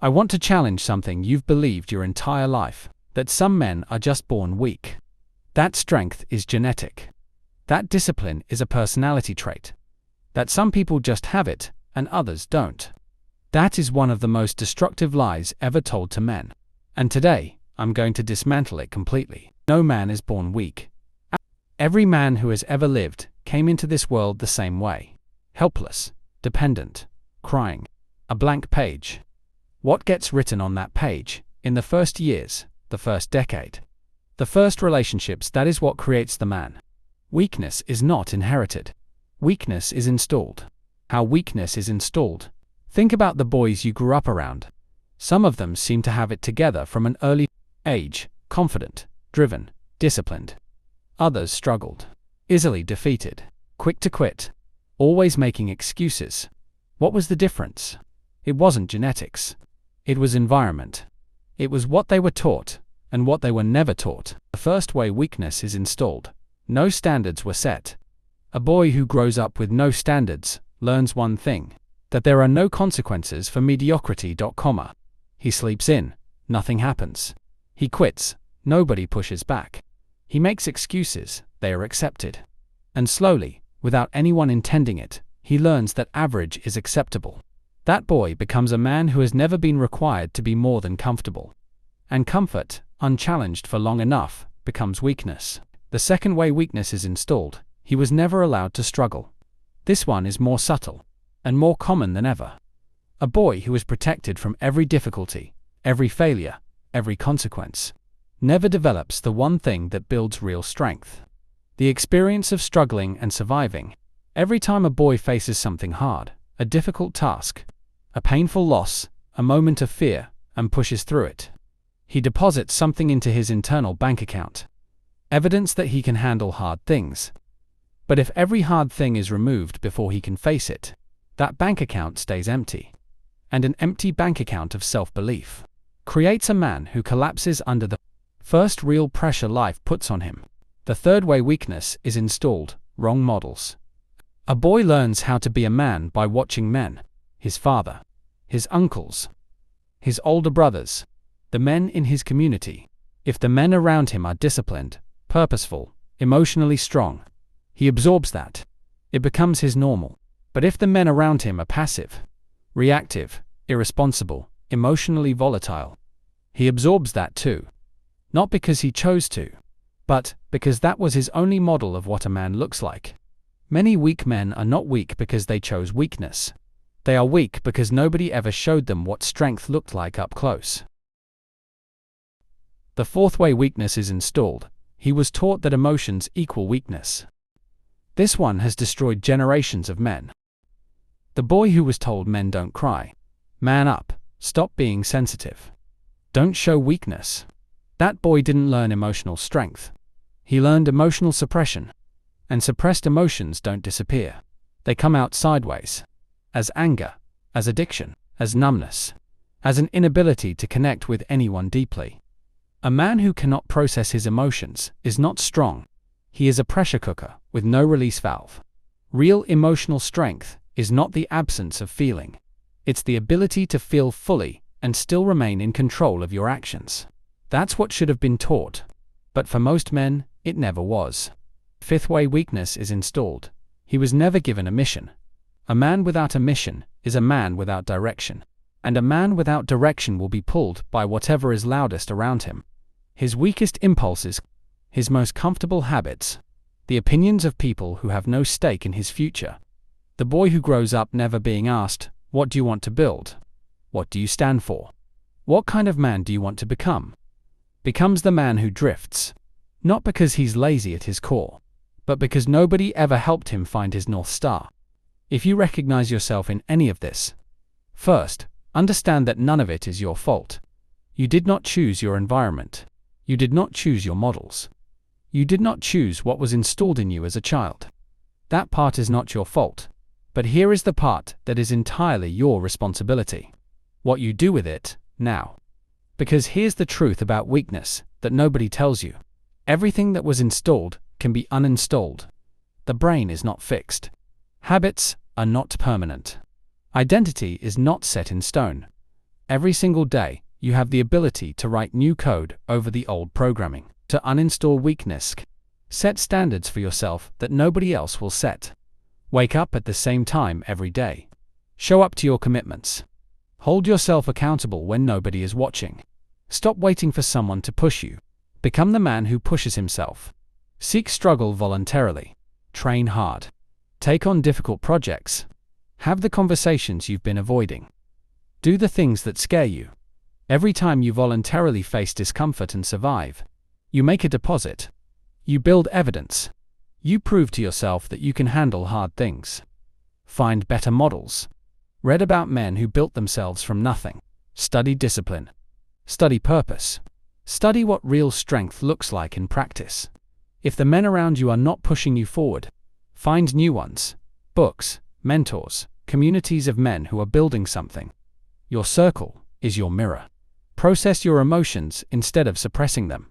I want to challenge something you've believed your entire life, that some men are just born weak. That strength is genetic. That discipline is a personality trait. That some people just have it, and others don't. That is one of the most destructive lies ever told to men. And today, I'm going to dismantle it completely. No man is born weak. Every man who has ever lived came into this world the same way. Helpless, dependent, crying. A blank page. What gets written on that page, in the first years, the first decade, the first relationships, that is what creates the man. Weakness is not inherited. Weakness is installed. How weakness is installed. Think about the boys you grew up around. Some of them seem to have it together from an early age, confident, driven, disciplined. Others struggled, easily defeated, quick to quit, always making excuses. What was the difference? It wasn't genetics. It was environment. It was what they were taught, and what they were never taught. The first way weakness is installed. No standards were set. A boy who grows up with no standards learns one thing, that there are no consequences for mediocrity. He sleeps in, nothing happens. He quits, nobody pushes back. He makes excuses, they are accepted. And slowly, without anyone intending it, he learns that average is acceptable. That boy becomes a man who has never been required to be more than comfortable. And comfort, unchallenged for long enough, becomes weakness. The second way weakness is installed, he was never allowed to struggle. This one is more subtle, and more common than ever. A boy who is protected from every difficulty, every failure, every consequence, never develops the one thing that builds real strength. The experience of struggling and surviving. Every time a boy faces something hard, a difficult task, a painful loss, a moment of fear, and pushes through it, he deposits something into his internal bank account. Evidence that he can handle hard things. But if every hard thing is removed before he can face it, that bank account stays empty. And an empty bank account of self-belief creates a man who collapses under the first real pressure life puts on him. The third way weakness is installed, wrong models. A boy learns how to be a man by watching men, his father, his uncles, his older brothers, the men in his community. If the men around him are disciplined, purposeful, emotionally strong, he absorbs that. It becomes his normal. But if the men around him are passive, reactive, irresponsible, emotionally volatile, he absorbs that too. Not because he chose to, but because that was his only model of what a man looks like. Many weak men are not weak because they chose weakness. They are weak because nobody ever showed them what strength looked like up close. The fourth way weakness is installed, he was taught that emotions equal weakness. This one has destroyed generations of men. The boy who was told men don't cry, man up, stop being sensitive, don't show weakness. That boy didn't learn emotional strength. He learned emotional suppression. And suppressed emotions don't disappear. They come out sideways. As anger, as addiction, as numbness, as an inability to connect with anyone deeply. A man who cannot process his emotions is not strong. He is a pressure cooker with no release valve. Real emotional strength is not the absence of feeling. It's the ability to feel fully and still remain in control of your actions. That's what should have been taught. But for most men, it never was. Fifth way weakness is installed. He was never given a mission. A man without a mission is a man without direction. And a man without direction will be pulled by whatever is loudest around him. His weakest impulses, his most comfortable habits, the opinions of people who have no stake in his future. The boy who grows up never being asked, what do you want to build? What do you stand for? What kind of man do you want to become? Becomes the man who drifts. Not because he's lazy at his core, but because nobody ever helped him find his North Star. If you recognize yourself in any of this, first, understand that none of it is your fault. You did not choose your environment. You did not choose your models. You did not choose what was installed in you as a child. That part is not your fault. But here is the part that is entirely your responsibility. What you do with it, now. Because here's the truth about weakness that nobody tells you. Everything that was installed can be uninstalled. The brain is not fixed. Habits are not permanent. Identity is not set in stone. Every single day, you have the ability to write new code over the old programming, to uninstall weakness. Set standards for yourself that nobody else will set. Wake up at the same time every day. Show up to your commitments. Hold yourself accountable when nobody is watching. Stop waiting for someone to push you. Become the man who pushes himself. Seek struggle voluntarily. Train hard. Take on difficult projects. Have the conversations you've been avoiding. Do the things that scare you. Every time you voluntarily face discomfort and survive, you make a deposit. You build evidence. You prove to yourself that you can handle hard things. Find better models. Read about men who built themselves from nothing. Study discipline. Study purpose. Study what real strength looks like in practice. If the men around you are not pushing you forward, find new ones. Books, mentors, communities of men who are building something. Your circle is your mirror. Process your emotions instead of suppressing them.